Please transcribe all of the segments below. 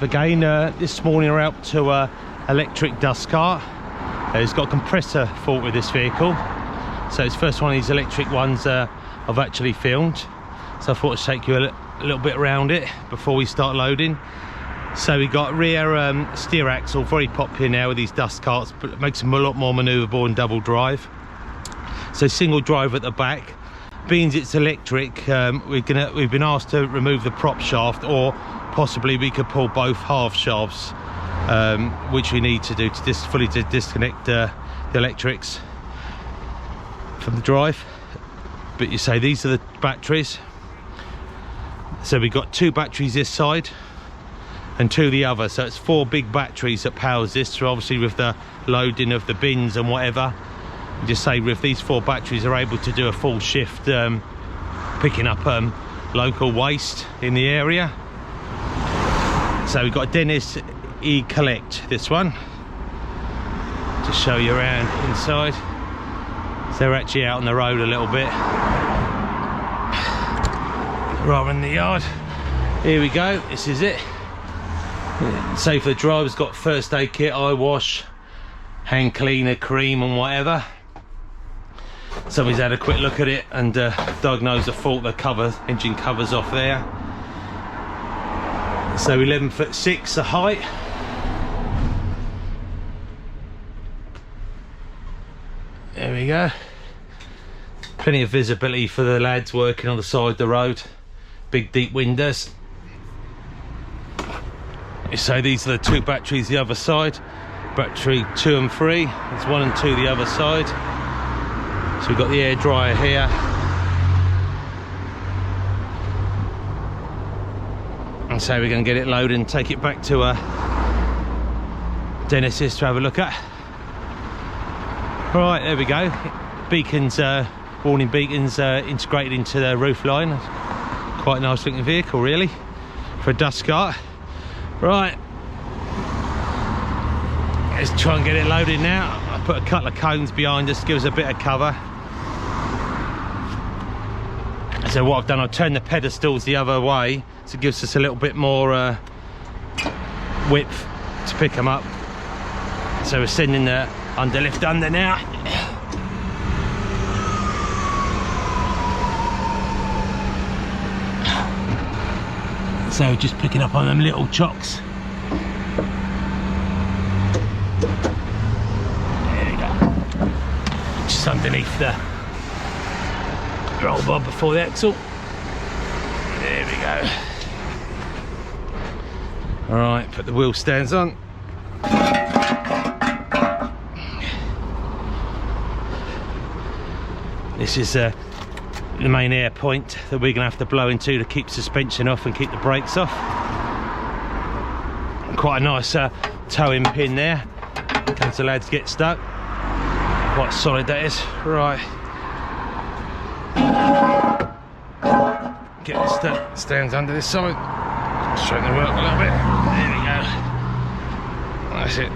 Again, this morning we're out to electric dust cart. It's got a compressor fault with this vehicle, so it's the first one of these electric ones I've actually filmed. So I thought I'd take you a little bit around it before we start loading. So we got rear steer axle, very popular now with these dust carts, but it makes them a lot more manoeuvrable and double drive. So single drive at the back. Being it's electric, we've been asked to remove the prop shaft, or possibly we could pull both half shafts, which we need to do to fully disconnect the electrics from the drive. But you say these are the batteries. So we've got 2 batteries this side and 2 the other, so it's 4 big batteries that powers this. So obviously with the loading of the bins and whatever, just say with these 4 batteries are able to do a full shift, picking up local waste in the area. So we've got a Dennis E-Collect, this one. Just show you around inside. So they're actually out on the road a little bit rather than the yard. Here we go, this is it. So for the driver's got first aid kit, eye wash, hand cleaner, cream and whatever. Somebody's had a quick look at it and diagnosed the fault. The engine covers off there. So 11'6" the height. There we go. Plenty of visibility for the lads working on the side of the road. Big deep windows. So these are the 2 batteries the other side. Battery 2 and 3. There's 1 and 2 the other side. So we've got the air dryer here. And so we're going to get it loaded and take it back to Dennis's to have a look at. Right, there we go. Beacons, warning beacons integrated into the roof line. Quite a nice looking vehicle really for a dust cart. Right, let's try and get it loaded now. I put a couple of cones behind us, gives us a bit of cover. So what I've done, I've turned the pedestals the other way, so it gives us a little bit more width to pick them up. So we're sending the underlift under now. So just picking up on them little chocks. There we go. Just underneath the roll bar before the axle. There we go. Alright, put the wheel stands on. This is the main air point that we're going to have to blow into to keep suspension off and keep the brakes off. Quite a nice towing pin there in case the lads get stuck. Quite solid that is. Right. Get the stands under this side. Straighten the work a little bit. There we go. That's it.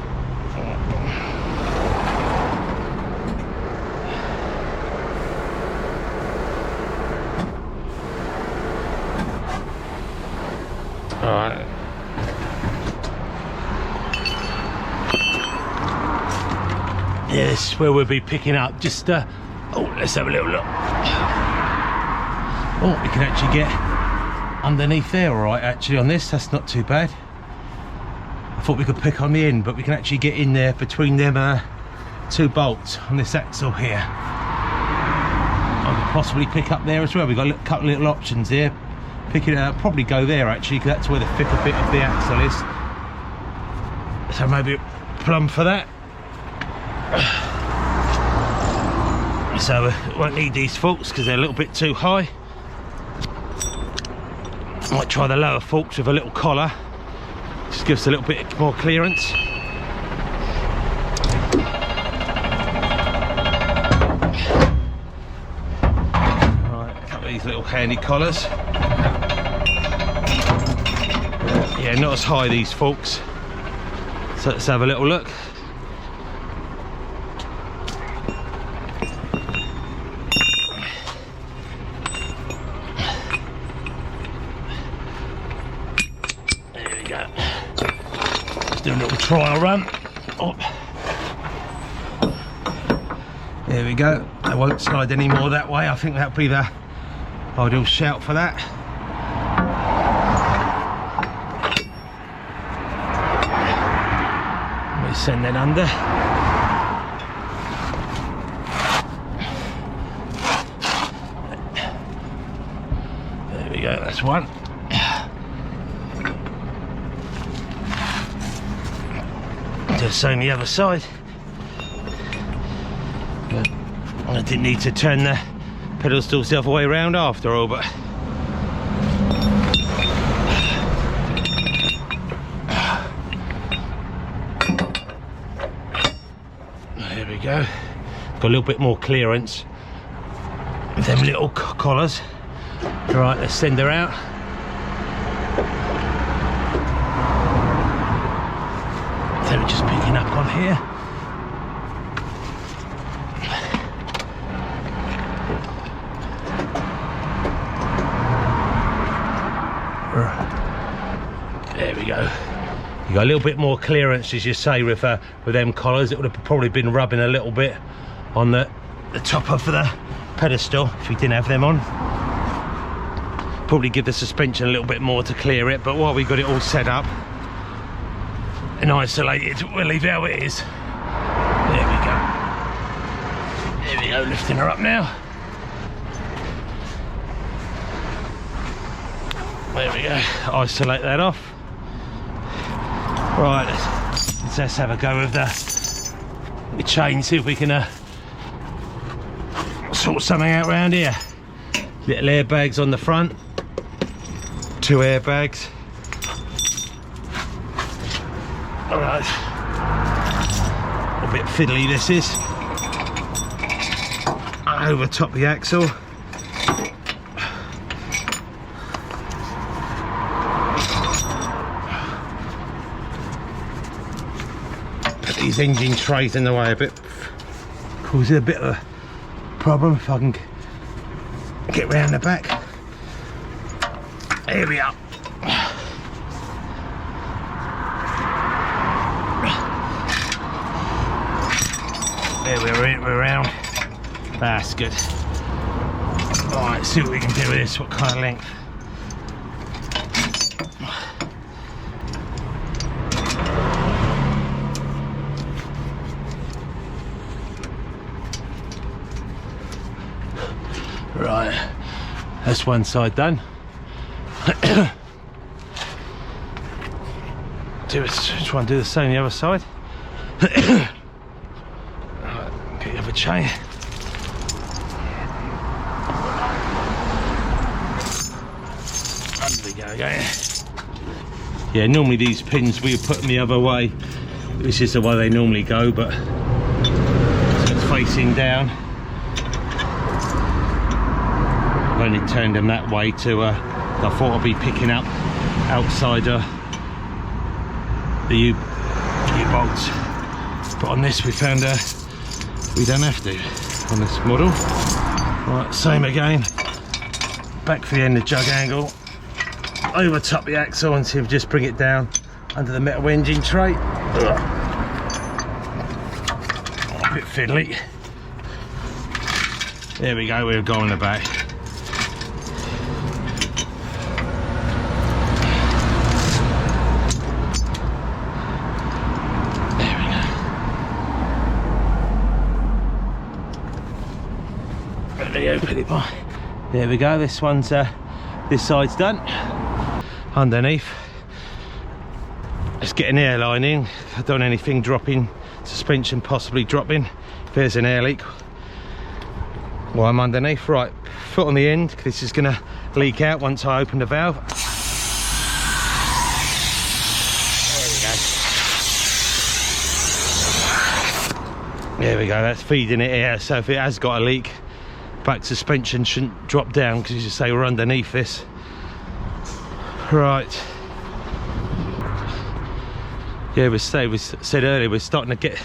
Alright. Yeah, this is where we'll be picking up. Just oh, let's have a little look. Oh, we can actually get underneath there, alright, actually on this, that's not too bad. I thought we could pick on the end, but we can actually get in there between them 2 bolts on this axle here. I could possibly pick up there as well. We've got a couple of little options here. Pick it up, probably go there actually, because that's where the thicker bit of the axle is. So maybe plumb for that. So we won't need these forks because they're a little bit too high. Might try the lower forks with a little collar. Just gives us a little bit more clearance. Right, a couple of these little handy collars. Yeah, not as high these forks. So let's have a little look. There we go. Let's do a little trial run. Oh. There we go. I won't slide any more that way. I think that'll be the ideal shout for that. Let me send that under. There we go, that's one. Do the same the other side. I didn't need to turn the pedestals the other way around after all, but there we go. Got a little bit more clearance with them little collars. Right, let's send her out. So we're just picking up on here. There we go. You got a little bit more clearance, as you say, with them collars. It would have probably been rubbing a little bit on the top of the pedestal if you didn't have them on. Probably give the suspension a little bit more to clear it, but while we got it all set up and isolated, we'll leave it how it is. There we go. There we go, lifting her up now. There we go, isolate that off. Right, let's have a go with the chain, see if we can sort something out around here. Little airbags on the front, 2 airbags. Alright, a bit fiddly this is. Over top the axle. These engine trays in the way a bit, causes a bit of a problem. If I can get round the back. Here we are. There we're around. That's good. Alright, see what we can do with this. What kind of length? Right, that's one side done. Try and do the same the other side. Right, get the other chain. Under we go again. Yeah, normally these pins we put them the other way. This is the way they normally go, but so it's facing down. I've only turned them that way to I thought I'd be picking up outside the U-bolts, but on this we found we don't have to on this model. Right, same again, back for the end of jug angle, over top the axle, and see if we just bring it down under the metal engine tray. A bit fiddly. There we go, we're going in the back. There we go, this one's this side's done. Underneath, let's get an airline in. I don't want anything dropping, suspension possibly dropping. If there's an air leak while I'm underneath. Right, foot on the end, this is going to leak out once I open the valve. There we go, that's feeding it air, so if it has got a leak, back suspension shouldn't drop down, because as you say, we're underneath this. Right. Yeah, we said earlier, we're starting to get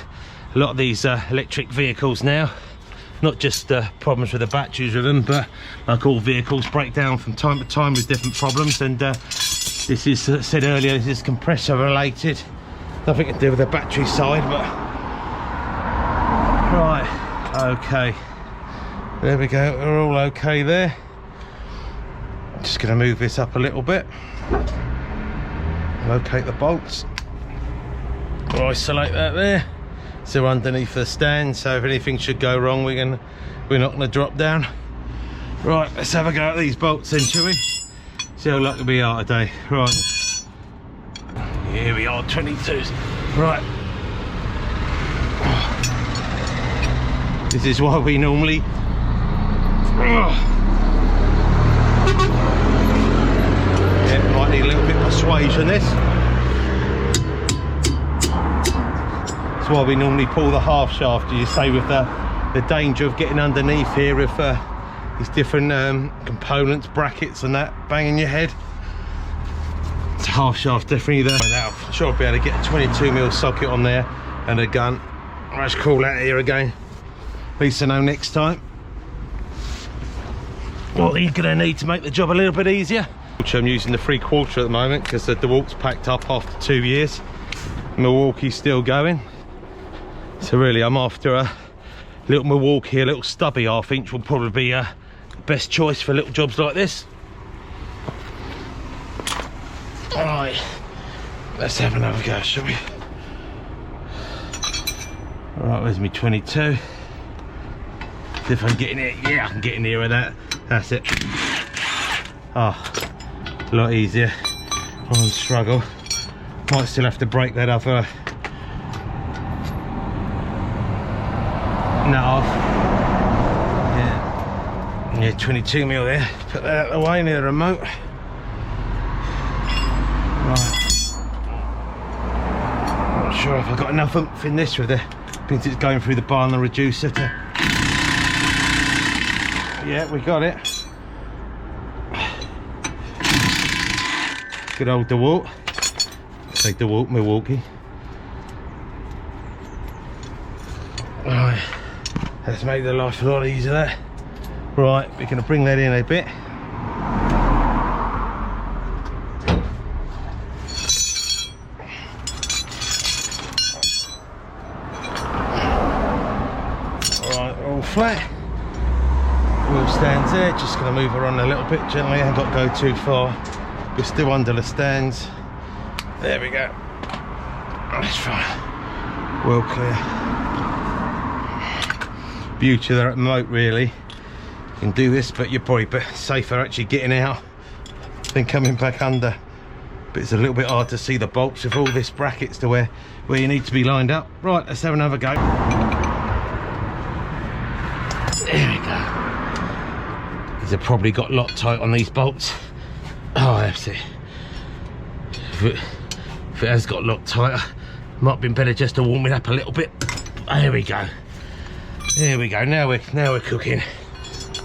a lot of these electric vehicles now. Not just problems with the batteries with them, but like all vehicles break down from time to time with different problems. And this is said earlier, this is compressor related. nothing to do with the battery side, but right, okay, there we go, we're all okay there. Just going to move this up a little bit, locate the bolts, we'll isolate that there, so we're underneath the stand, so if anything should go wrong we're not going to drop down. Right, let's have a go at these bolts then, shall we? See how lucky we are today. Right, here we are, 22s. Right, this is why we normally yeah, might need a little bit of persuasion this. That's why we normally pull the half shaft, you say, with the danger of getting underneath here with these different components, brackets and that, banging your head. It's a half shaft definitely there. Now I'm sure I'll be able to get a 22mm socket on there and a gun. Let's call that here again, at least I know next time what you're going to need to make the job a little bit easier. Which I'm using the 3/4 at the moment because the DeWalt's packed up after 2 years. Milwaukee's still going, so really I'm after a little Milwaukee, a little stubby 1/2 inch will probably be the best choice for little jobs like this. Alright, let's have another go, shall we? Alright, where's my 22? See if I can get in here. Yeah, I can get in here with that. That's it. Ah, a lot easier. I won't struggle. Might still have to break that other nut off. Yeah, 22mm there. Put that out of the way near the remote. Right. Not sure if I've got enough oomph in this with the, since it's going through the bar and the reducer to. Yeah, we got it. Good old DeWalt. Say DeWalt, Milwaukee. Right, let's make the life a lot easier there. Right, we're going to bring that in a bit. Alright, all flat. Wheel stands there, just going to move her on a little bit gently, I haven't got to go too far. We're still under the stands. There we go. That's fine. Well clear. Beauty of the remote, really. You can do this, but you're probably safer actually getting out than coming back under. But it's a little bit hard to see the bolts with all this brackets to where you need to be lined up. Right, let's have another go. There we go. These have probably got Loctite on these bolts. Oh, I have to. If it has got Loctite, might have been better just to warm it up a little bit. There we go. There we go. Now we're cooking.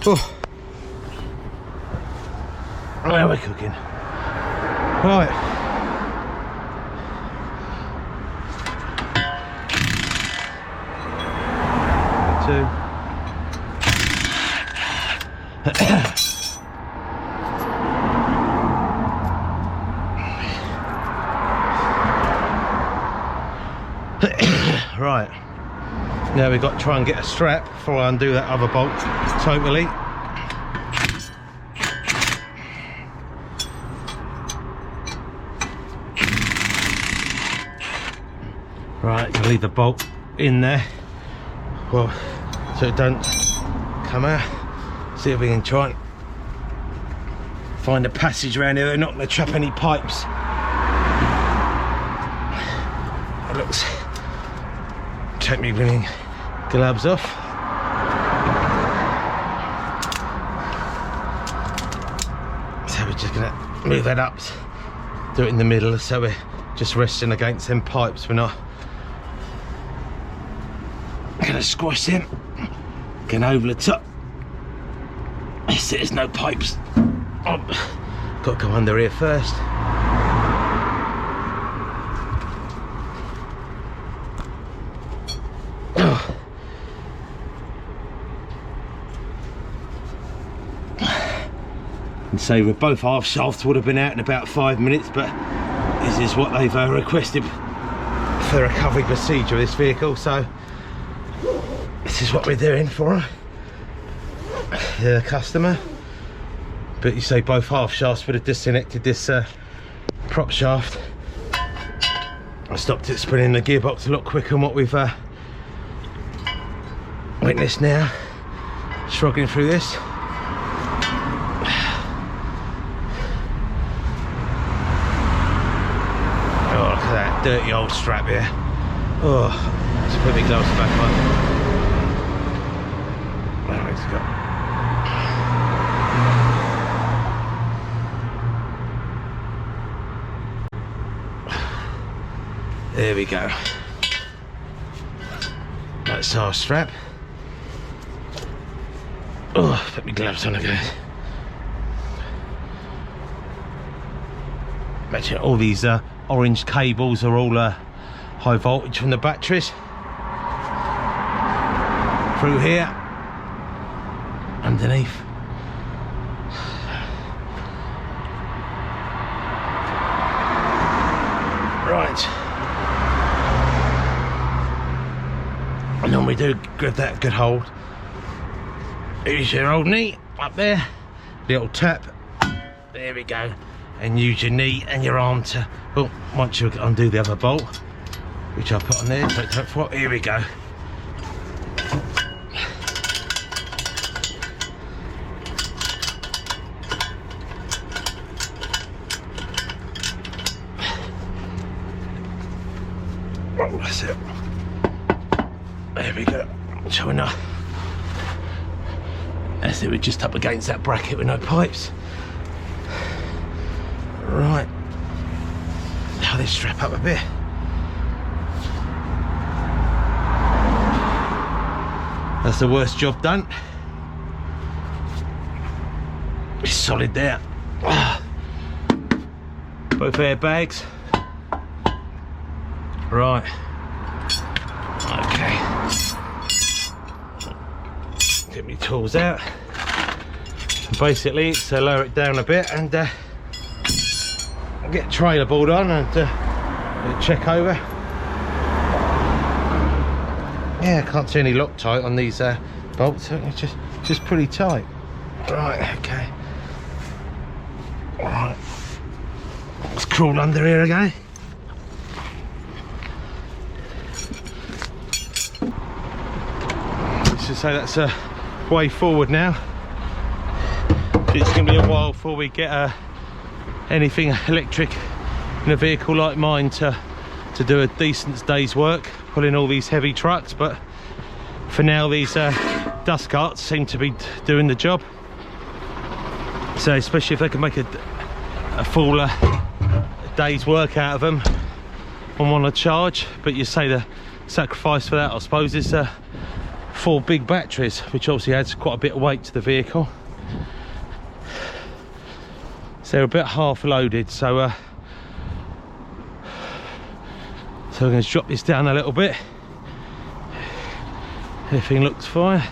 Oh. Now we're cooking. Right. Two. Right, now we've got to try and get a strap before I undo that other bolt totally. Right, to leave the bolt in there, well, so it don't come out. See if we can try and find a passage around here. They're not going to trap any pipes. It looks. Take me bringing gloves off. So we're just gonna move that up, do it in the middle, so we're just resting against them pipes. We're not gonna squash them. Going over the top. There's no pipes. Oh, got to go under here first. And so with both half shafts would have been out in about 5 minutes, but this is what they've requested. for the recovery procedure of this vehicle. So this is what we're doing for the customer. But you say both half shafts would have disconnected this prop shaft. I stopped it spinning the gearbox a lot quicker than what we've witnessed now. Struggling through this. Oh, look at that dirty old strap here. Oh, let's put the gloves back on. There it's got. There we go. That's our strap. Oh, put my gloves on again. Imagine all these orange cables are all high voltage from the batteries. Through here, underneath. Right. And then we do grab that good hold. Use your old knee up there, little tap, there we go, and use your knee and your arm to, oh, once you undo the other bolt, which I put on there, don't for here we go. Oh, that's it. There we go. Showing up. That's it, we're just up against that bracket with no pipes. Right. Now this strap up a bit. That's the worst job done. It's solid there. Both airbags. Right. Okay. Get my tools out. Basically, it's lower it down a bit and get trailer board on and check over. Yeah, I can't see any Loctite on these bolts. It's just pretty tight. Right, okay. Right. Let's crawl under here again. Let's just say that's a way forward now. It's going to be a while before we get anything electric in a vehicle like mine to do a decent day's work, pulling all these heavy trucks. But for now, these dust carts seem to be doing the job. So especially if they can make a full day's work out of them on one charge. But you say the sacrifice for that, I suppose, is 4 big batteries, which obviously adds quite a bit of weight to the vehicle. So they're a bit half loaded, so we're going to drop this down a little bit. Everything looks fine.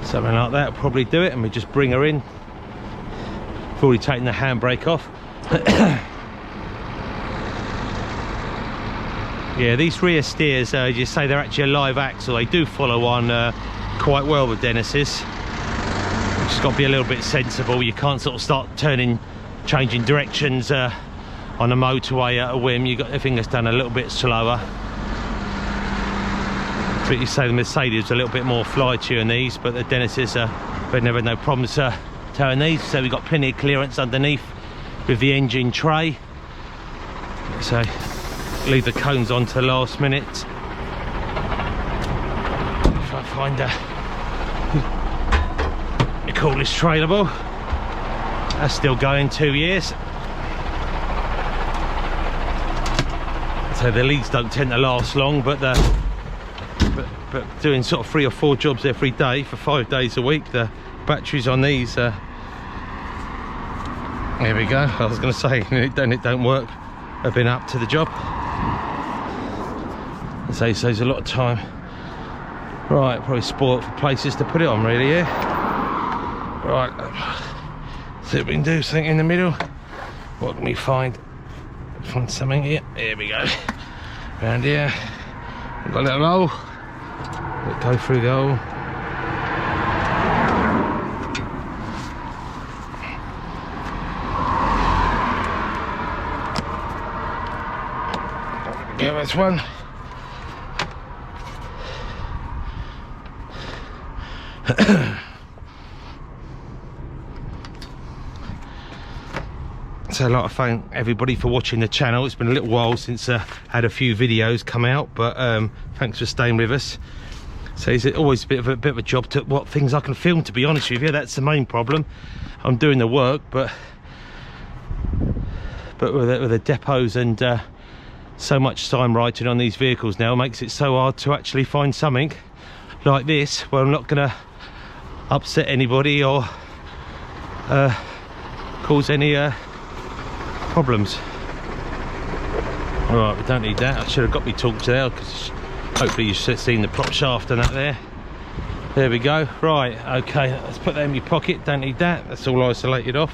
Something like that will probably do it, and we just bring her in. We've already taken the handbrake off. Yeah, these rear steers, you say they're actually a live axle. They do follow on quite well with Dennis's. You've just got to be a little bit sensible. You can't sort of start changing directions on a motorway at a whim. You got everything that's done a little bit slower. But you say the Mercedes a little bit more fly to in these, but the Dennis's we've never had no problems towing these. So we've got plenty of clearance underneath with the engine tray. So leave the cones on to the last minute. If I find the coolest trailable, that's still going 2 years. So the leads don't tend to last long, but doing sort of 3 or 4 jobs every day for 5 days a week, the batteries on these here we go. I was going to say it don't work. I've been up to the job. So it saves a lot of time Right, probably spoiled for places to put it on really, yeah. Right, see what we can do, something in the middle. What can we find? Find something here. Here we go. Around here. We've got a little hole. Let's go through the hole. Give us one. So I'd like to thank everybody for watching the channel. It's been a little while since I had a few videos come out, but thanks for staying with us. So it's always a bit of a job to what things I can film, to be honest with you. That's the main problem. I'm doing the work, but with the depots and so much time writing on these vehicles now makes it so hard to actually find something like this where I'm not going to upset anybody or cause any problems. Alright, we don't need that. I should have got me torch there because hopefully you've seen the prop shaft and that there. There we go. Right, okay, let's put that in my pocket. Don't need that. That's all isolated off.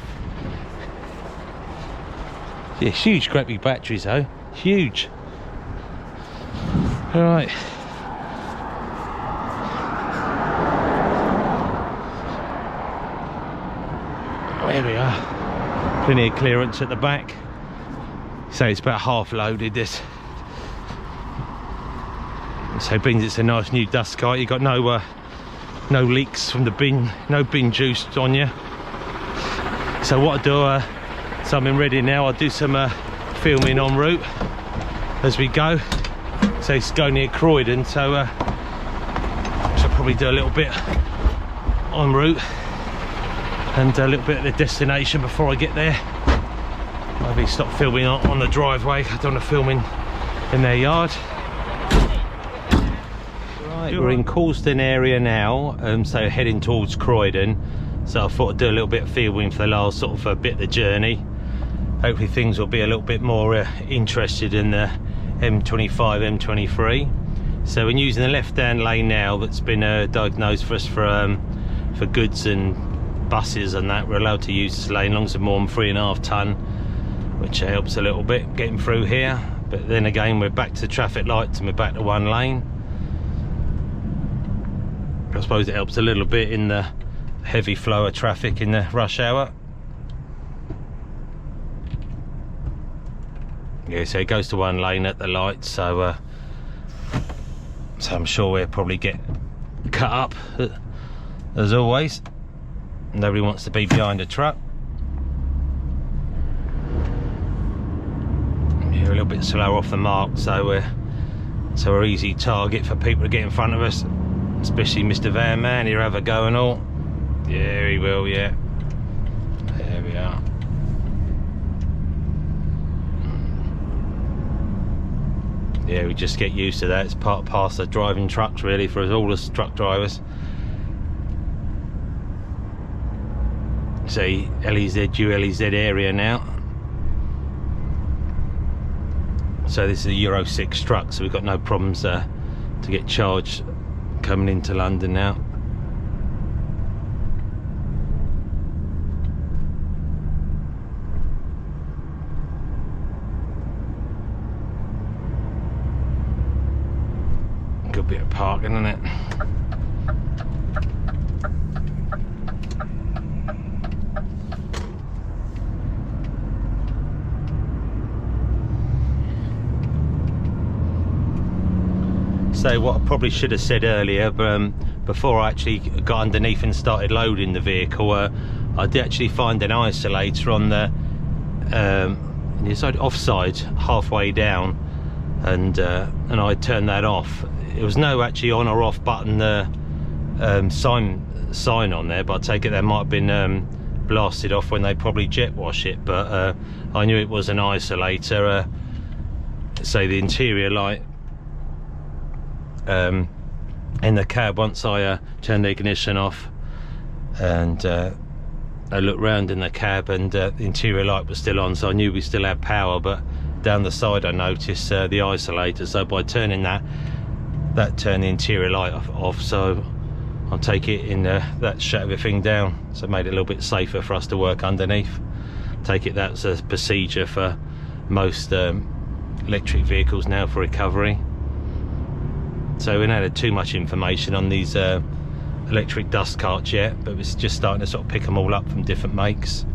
Yeah, huge great big batteries though. Huge. Alright. There we are. Plenty of clearance at the back. So it's about half loaded this. So it means it's a nice new dust kite. You've got no leaks from the bin, no bin juice on you. So what I do, so I'm in Reading now, I'll do some filming en route as we go. So it's going near Croydon, so I'll probably do a little bit en route and a little bit at the destination before I get there. Maybe stop filming on the driveway. I don't want to film in their yard. Right, we're in Coulsdon area now, so heading towards Croydon. So I thought I'd do a little bit of filming for the last sort of bit of the journey. Hopefully things will be a little bit more interested in the M25, M23. So we're using the left-hand lane now that's been diagnosed for us for goods and buses and that. We're allowed to use this lane as long as it's more than 3.5 tonne, which helps a little bit getting through here. But then again, we're back to the traffic lights and we're back to one lane. I suppose it helps a little bit in the heavy flow of traffic in the rush hour. Yeah, so it goes to one lane at the lights, so I'm sure we'll probably get cut up as always. Nobody wants to be behind a truck. We're a little bit slower off the mark, so we're easy target for people to get in front of us, especially Mr. Van Man. He'll have a go and all. Yeah, he will, yeah. There we are. Yeah, we just get used to that. It's past the driving trucks really for us all as truck drivers. See, LEZ area now. So this is a Euro 6 truck, so we've got no problems to get charged coming into London now. Good bit of parking, isn't it? So what I probably should have said earlier, but before I actually got underneath and started loading the vehicle, I did actually find an isolator on the offside halfway down, and I turned that off. It was no actually on or off button sign on there, but I take it that might have been blasted off when they probably jet wash it. But I knew it was an isolator. So the interior light in the cab, once I turned the ignition off and I looked round in the cab, and the interior light was still on, so I knew we still had power. But down the side I noticed the isolator, so by turning that that turned the interior light off, so I'll take it in that shut everything down, so it made it a little bit safer for us to work underneath. Take it that's a procedure for most electric vehicles now for recovery. So we haven't had too much information on these electric dust carts yet, but we're just starting to sort of pick them all up from different makes.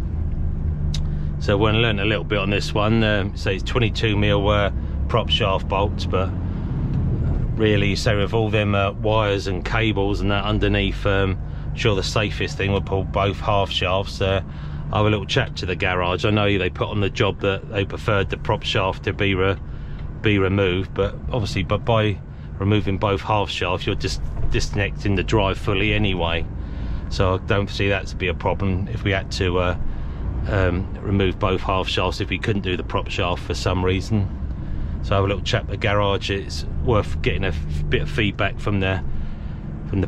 So we're going to learn a little bit on this one. So it's 22mm prop shaft bolts, but really, so with all them wires and cables and that underneath, sure the safest thing would pull both half shafts. I have a little chat to the garage. I know they put on the job that they preferred the prop shaft to be removed, but obviously, by removing both half shafts, you're just disconnecting the drive fully anyway. So I don't see that to be a problem if we had to remove both half shafts if we couldn't do the prop shaft for some reason. So I have a little chat at the garage. It's worth getting a bit of feedback from the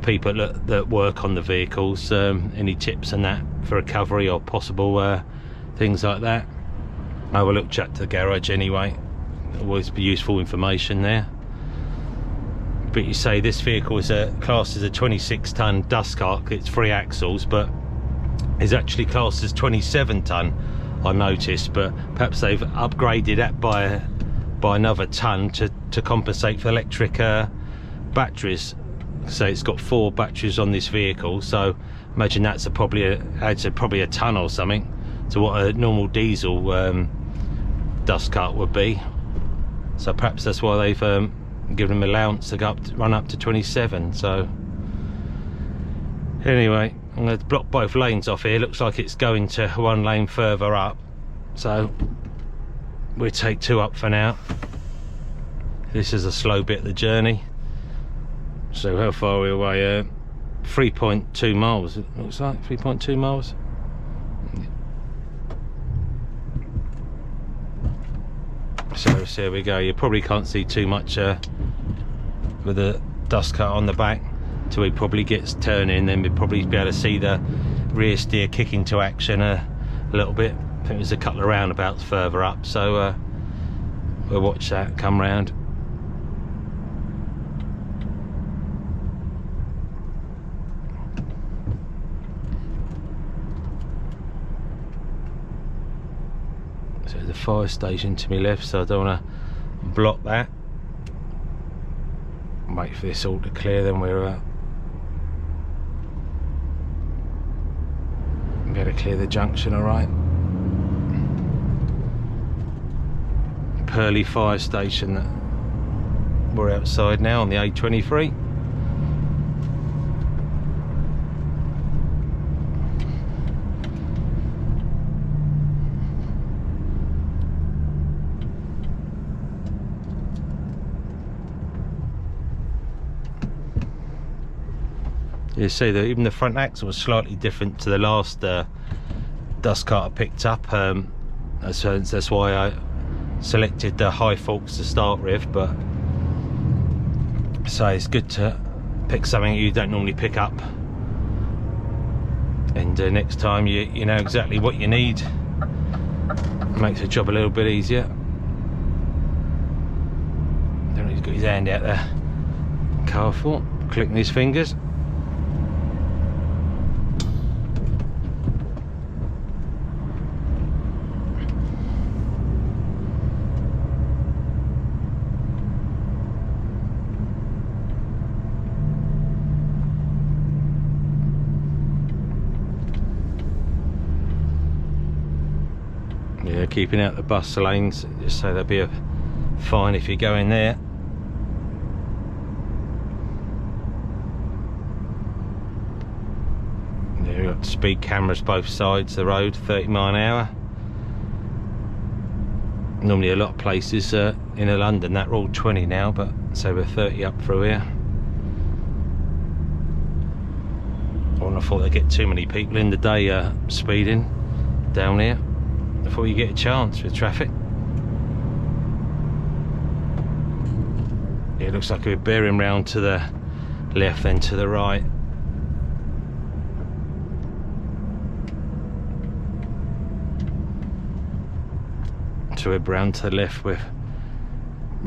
people that work on the vehicles, any tips and that for recovery or possible things like that. I have a little chat to the garage anyway. Always be useful information there. But you say this vehicle is classed as a 26-ton dust cart. It's 3 axles, but is actually classed as 27-ton, I noticed, but perhaps they've upgraded that by another ton to compensate for electric batteries. So it's got 4 batteries on this vehicle, so imagine that's probably a ton or something to what a normal diesel dust cart would be. So perhaps that's why they've given them allowance to run up to 27. So anyway, I'm going to block both lanes off here. Looks like it's going to 1 lane further up, so we'll take 2 up for now. This is a slow bit of the journey. So how far are we away? 3.2 miles, it looks like. 3.2 miles. So here we go. You probably can't see too much with the dust cart on the back till he probably gets turning, then we'll probably be able to see the rear steer kick into action a little bit. I think there's a couple of roundabouts further up, so we'll watch that come round. So there's a fire station to my left, so I don't want to block that. Wait for this all to clear, then we're better clear the junction. All right. Purley fire station. We're outside now on the A23. You see that even the front axle was slightly different to the last dust cart I picked up, so that's why I selected the high forks to start with. But so it's good to pick something you don't normally pick up, and next time you know exactly what you need. Makes the job a little bit easier. Don't know, he's got his hand out there. Careful, clicking his fingers. Yeah, keeping out the bus lanes, just so there'll be a fine if you go in there. Yeah, we've got speed cameras both sides of the road, 30 miles an hour. Normally a lot of places in London that are all 20 now, but so we're 30 up through here. I wouldn't have thought they'd get too many people in the day speeding down here before you get a chance with traffic. Yeah, it looks like we're bearing round to the left then to the right. So we're round to the left, we're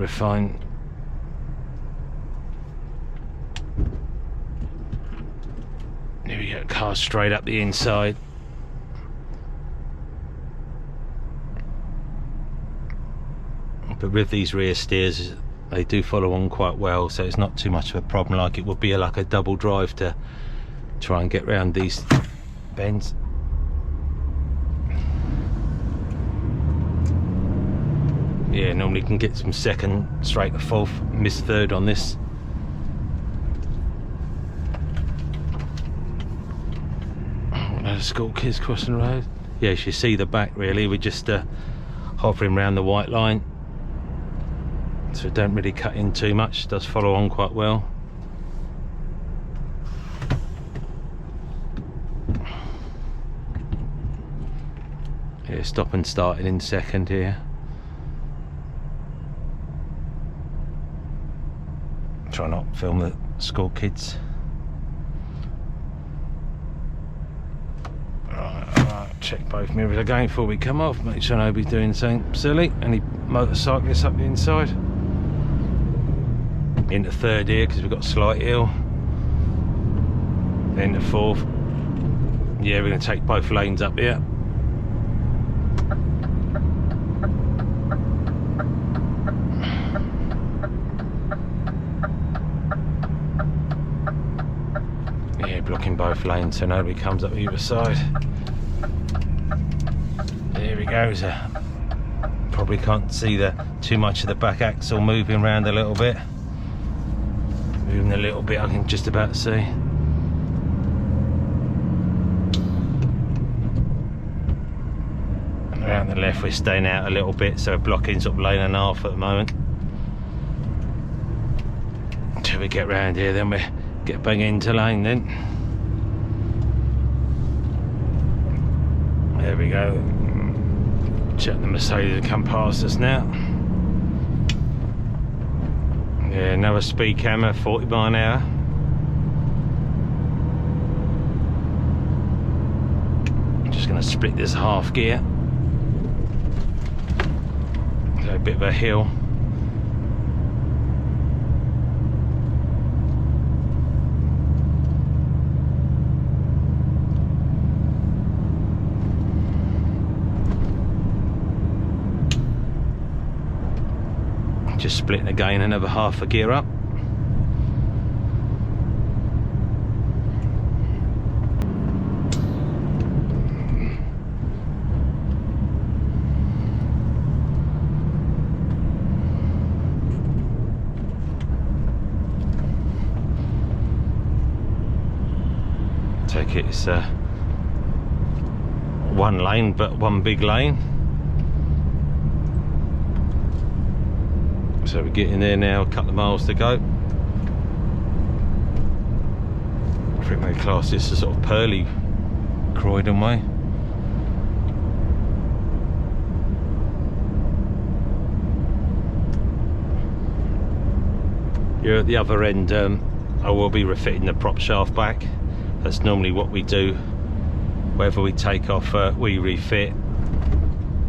fine. Here we go, car straight up the inside. But with these rear steers, they do follow on quite well, so it's not too much of a problem like it would be like a double drive to try and get around these bends. Yeah, normally can get some second, straight to fourth, miss third on this. Another school kids crossing the road. Yes, you see the back really, we're just hovering around the white line. So it don't really cut in too much, it does follow on quite well. Yeah, stop and starting in second here. Try not to film the school kids. Right, check both mirrors again before we come off, make sure nobody's doing something silly. Any motorcyclists up the inside. Into third here because we've got a slight hill. Into fourth. Yeah, we're going to take both lanes up here. Yeah, blocking both lanes so nobody comes up either side. There we go. So probably can't see too much of the back axle moving around a little bit. Moving a little bit, I can just about see. And around the left, we're staying out a little bit, so we're blocking sort of lane and a half at the moment. Until we get round here, then we get bang into lane then. There we go. Check the Mercedes to come past us now. Yeah, another speed camera, 40 miles an hour. I'm just going to split this half gear. So a bit of a hill. Just splitting again, another half a gear up. Take it, it's one lane, but one big lane. So we're getting there now, a couple of miles to go. I think they class this as sort of pearly Croydon way. Here at the other end, I will be refitting the prop shaft back. That's normally what we do. Wherever we take off, we refit.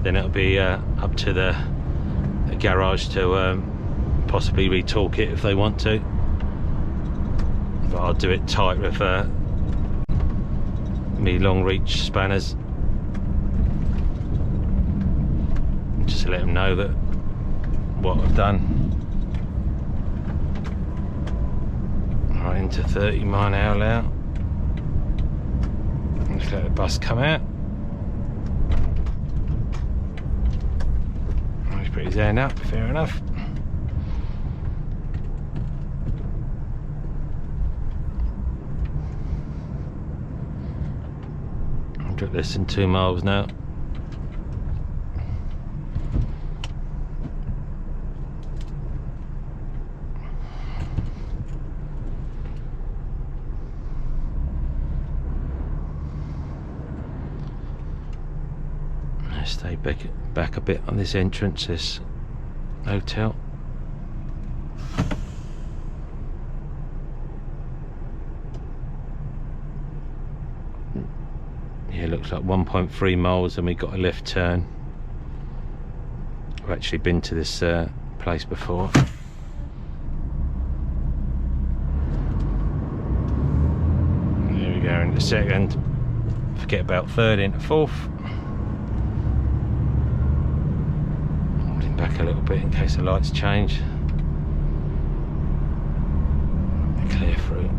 Then it'll be up to the garage to possibly retorque it if they want to, but I'll do it tight with me long reach spanners, just to let them know that what I've done. Right, into 30 mile an hour now. Just let the bus come out. He's put his hand up, fair enough. I've got less than 2 miles now. Stay back a bit on this entrance, this hotel. Yeah, looks like 1.3 miles and we got a left turn. I've actually been to this place before. There we go, into second, forget about third, into fourth. Holding back a little bit in case the lights change. Clear through.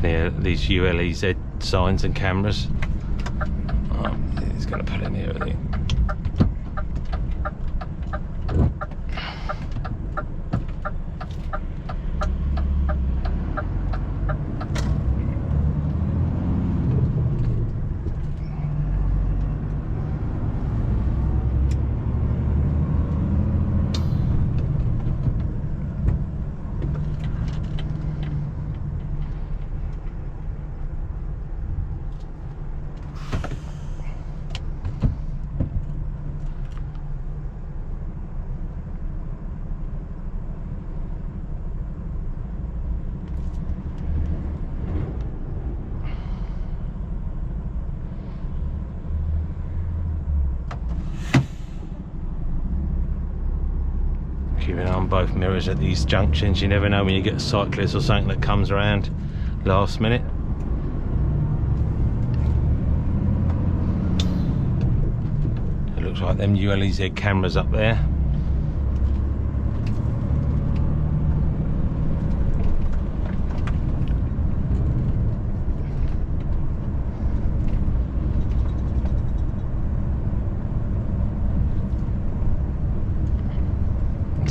Here, these ULEZ signs and cameras. Oh, he's going to put in here, I think. Keeping on both mirrors at these junctions. You never know when you get a cyclist or something that comes around last minute. It looks like them ULEZ cameras up there.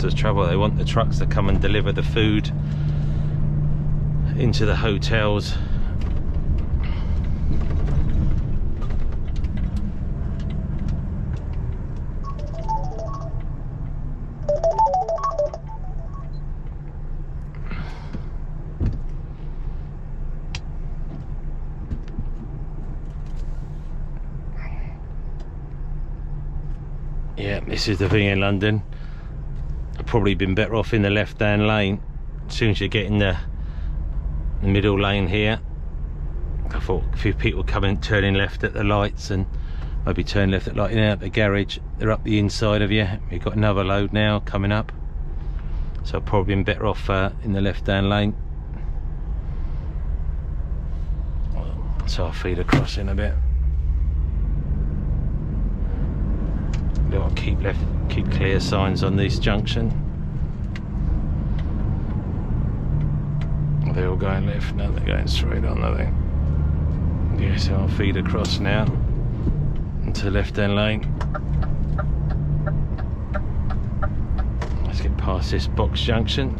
That's the trouble, they want the trucks to come and deliver the food into the hotels. Yeah, this is the thing in London. Probably been better off in the left hand lane. As soon as you get in the middle lane here, I thought a few people coming turning left at the lights and maybe turn left at lighting out the garage. They're up the inside of you. You've got another load now coming up, so I've probably been better off in the left hand lane. So I'll feed across in a bit. I'll keep clear signs on this junction. Are they all going left? No, they're going straight on, are they? Yeah, so I'll feed across now into the left hand lane. Let's get past this box junction.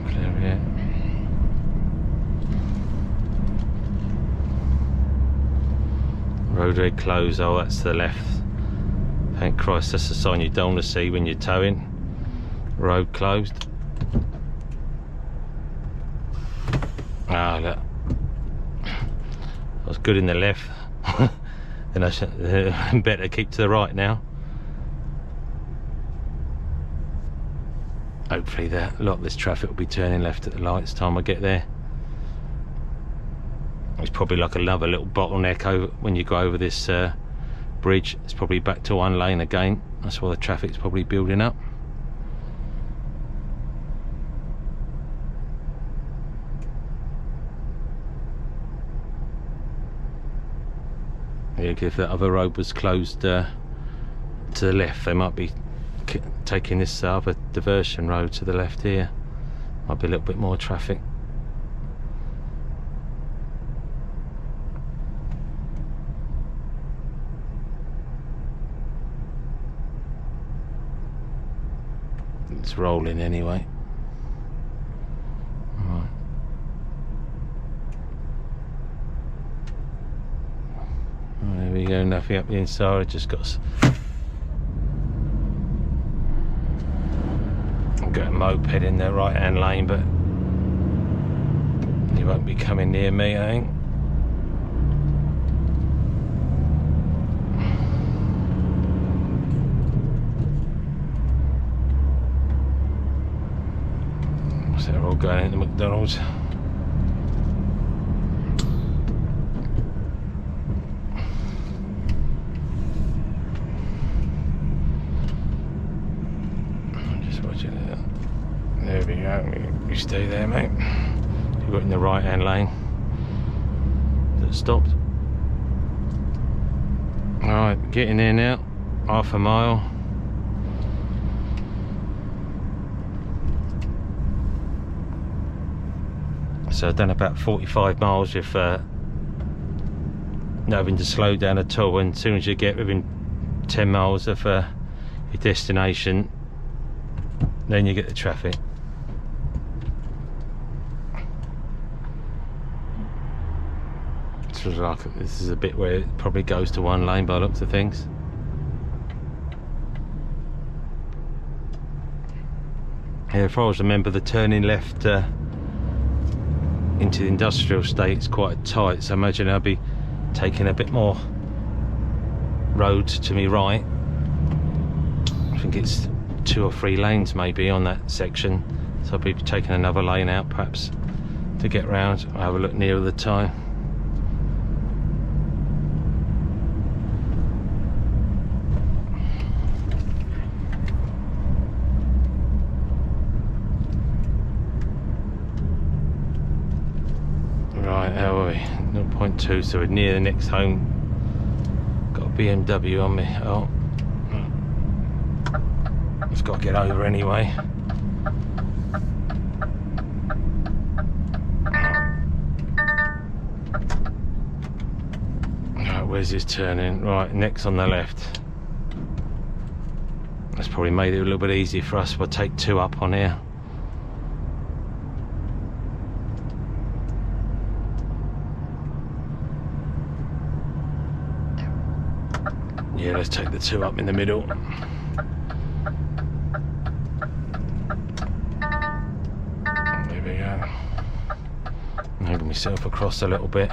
Clear here. Roadway closed. Oh, that's to the left. Thank Christ, that's a sign you don't want to see when you're towing. Road closed. Ah, look. I was good in the left. And I should better keep to the right now. Hopefully a lot of this traffic will be turning left at the lights time I get there. It's probably like another little bottleneck over when you go over this bridge. It's probably back to one lane again. That's why the traffic's probably building up. Yeah, if the other road was closed to the left, they might be taking this other diversion road to the left here. Might be a little bit more traffic. It's rolling anyway. Right. There we go, nothing up the inside. I just got a moped in the right hand lane, but he won't be coming near me, I think. So they're all going into McDonald's. do there, mate. You got in the right hand lane. That stopped. Alright, getting there now. Half a mile. So I've done about 45 miles with not having to slow down at all. And as soon as you get within 10 miles of your destination, then you get the traffic. It's like, this is a bit where it probably goes to one lane by the looks of things. Yeah, if I was a member, the turning left into the industrial state is quite tight, so I imagine I'll be taking a bit more road to me right. I think it's 2 or 3 lanes maybe on that section, so I'll be taking another lane out perhaps to get round. I'll have a look nearer the time. Right, how are we? 0.2, so we're near the next home. Got a BMW on me. Oh, just got to get over anyway. Right, where's this turning? Right, next on the left. That's probably made it a little bit easier for us. We'll take 2 up on here. Yeah, let's take the 2 up in the middle. There we go. Moving myself across a little bit.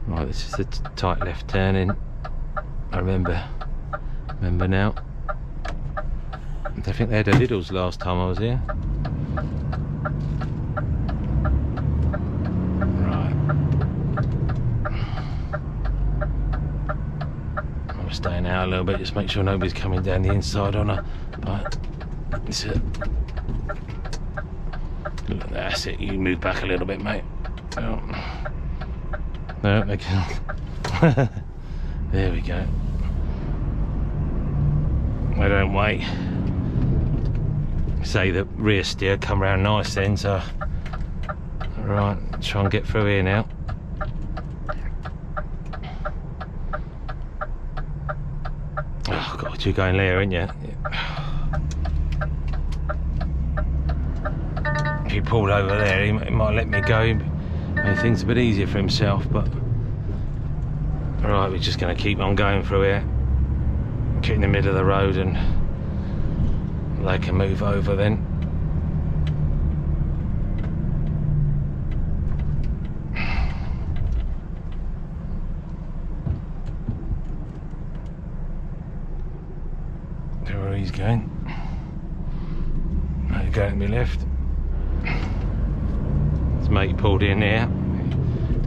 Right, this is the tight left turn in. I remember now. I think they had a Lidl's last time I was here. Right. I'm staying out a little bit, just make sure nobody's coming down the inside on her. Right. That's it. That's it. You move back a little bit, mate. Oh. No, they can't. There we go. I don't wait. Say the rear steer come round nice then, so right, try and get through here now. Oh god, you're going there, aren't you? If he pulled over there, he might let me go. Make things a bit easier for himself, but right, we're just going to keep on going through here, get in the middle of the road, and they can move over then. There where he's going. He's going to my left. His mate pulled in there.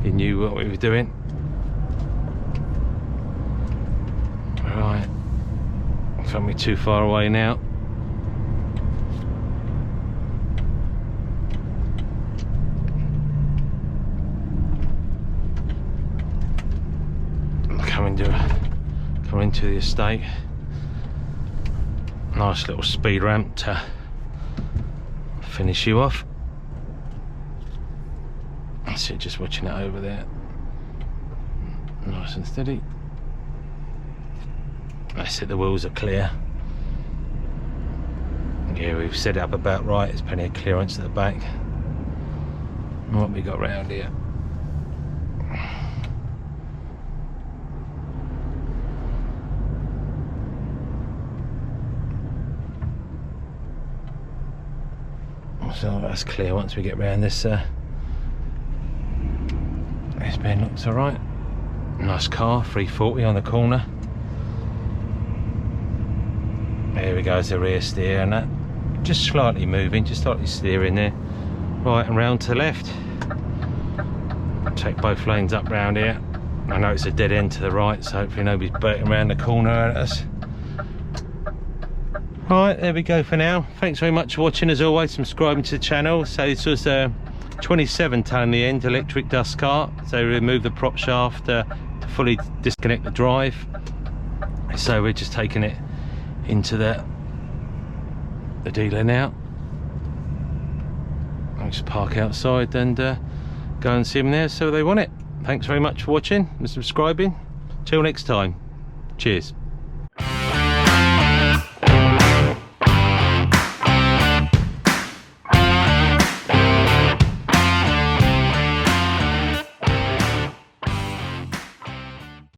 He knew what we were doing. Right, can't be too far away now. Coming to the estate. Nice little speed ramp to finish you off. That's it, just watching it over there. Nice and steady. That's it, the wheels are clear. Yeah, we've set it up about right. There's plenty of clearance at the back. What we got round here? So that's clear once we get round this. This bend looks alright. Nice car, 340 on the corner. There we go, it's the rear steer and that. just slightly moving, just slightly steering there. Right, and round to the left. Take both lanes up round here. I know it's a dead end to the right, so hopefully nobody's burning around the corner at us. Right, there we go for now. Thanks very much for watching, as always, subscribing to the channel. So this was a 27 tonne in the end electric dust cart. So remove the prop shaft to fully disconnect the drive. So we're just taking it into the dealer now. I'll just park outside and go and see them there so they want it. Thanks very much for watching and subscribing. Till next time, cheers.